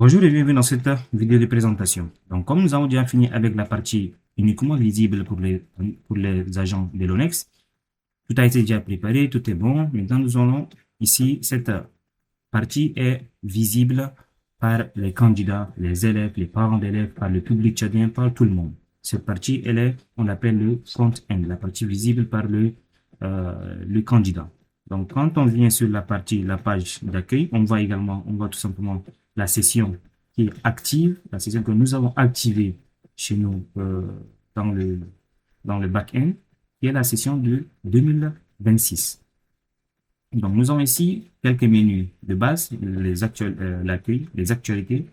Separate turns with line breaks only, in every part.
Bonjour et bienvenue dans cette vidéo de présentation. Donc, comme nous avons déjà fini avec la partie uniquement visible pour les agents de l'ONEX, tout a été déjà préparé, tout est bon. Maintenant, nous allons ici, cette partie est visible par les candidats, les élèves, les parents d'élèves, par le public tchadien, par tout le monde. Cette partie, on l'appelle le front-end, la partie visible par le candidat. Donc, quand on vient sur la page d'accueil, on voit tout simplement la session qui est active, la session que nous avons activée chez nous dans dans le back-end, qui est la session de 2026. Donc, nous avons ici quelques menus de base, l'accueil, les actualités,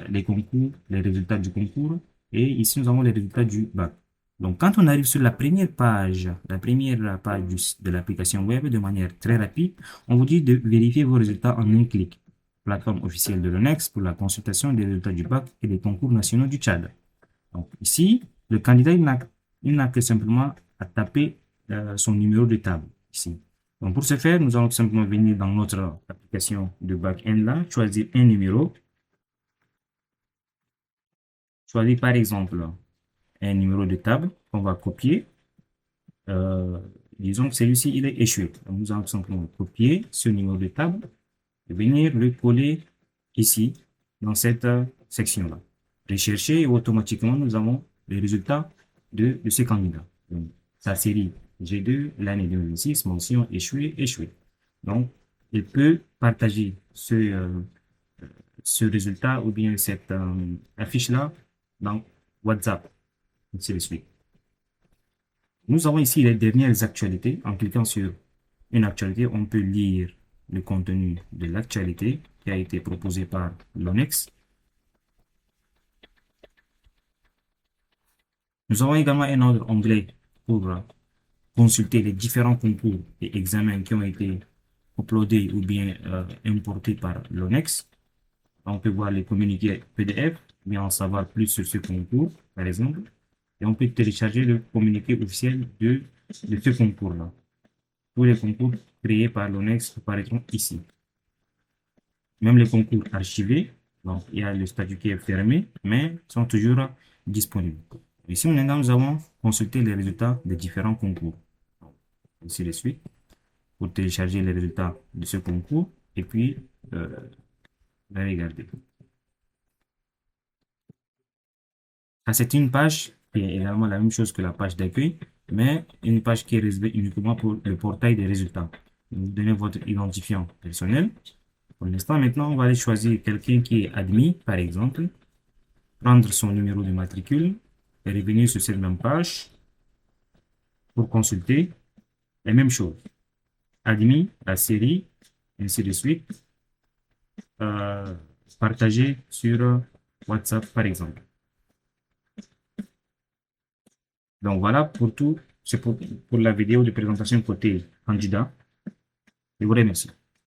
les concours, les résultats du concours, et ici nous avons les résultats du bac. Donc, quand on arrive sur la première page de l'application web de manière très rapide, on vous dit de vérifier vos résultats en un clic. Plateforme officielle de l'ONEX pour la consultation des résultats du bac et des concours nationaux du Tchad. Donc, ici, le candidat, il n'a que simplement à taper son numéro de table, ici. Donc, pour ce faire, nous allons tout simplement venir dans notre application de back-end là, choisir un numéro. Choisir par exemple un numéro de table qu'on va copier. Disons que celui-ci, il est échoué. Donc, nous allons tout simplement copier ce numéro de table et venir le coller ici, dans cette section-là. Rechercher et automatiquement, nous avons les résultats de ce candidat. Donc, sa série G2, l'année 2006, mention échoué, échoué. Donc, il peut partager ce résultat ou bien cette affiche-là dans WhatsApp, ainsi de suite. Nous avons ici les dernières actualités. En cliquant sur une actualité, on peut lire le contenu de l'actualité qui a été proposé par l'ONEX. Nous avons également un autre onglet pour consulter les différents concours et examens qui ont été uploadés ou bien importés par l'ONEX. On peut voir les communiqués PDF, bien en savoir plus sur ce concours, par exemple. Et on peut télécharger le communiqué officiel de ce concours-là. Tous les concours créés par l'ONEX apparaîtront ici. Même les concours archivés, donc il y a le statut qui est fermé, mais sont toujours disponibles. Ici, maintenant, nous avons consulté les résultats des différents concours. Ainsi de suite, pour télécharger les résultats de ce concours et puis regarder. Ça, c'est une page qui est également la même chose que la page d'accueil, mais une page qui est réservée uniquement pour le portail des résultats. Vous donnez votre identifiant personnel. Pour l'instant, maintenant, on va aller choisir quelqu'un qui est admis, par exemple, prendre son numéro de matricule et revenir sur cette même page pour consulter les mêmes choses. Admis, la série, ainsi de suite. Partager sur WhatsApp, par exemple. Donc voilà pour tout, c'est pour la vidéo de présentation côté candidat. Je vous remercie.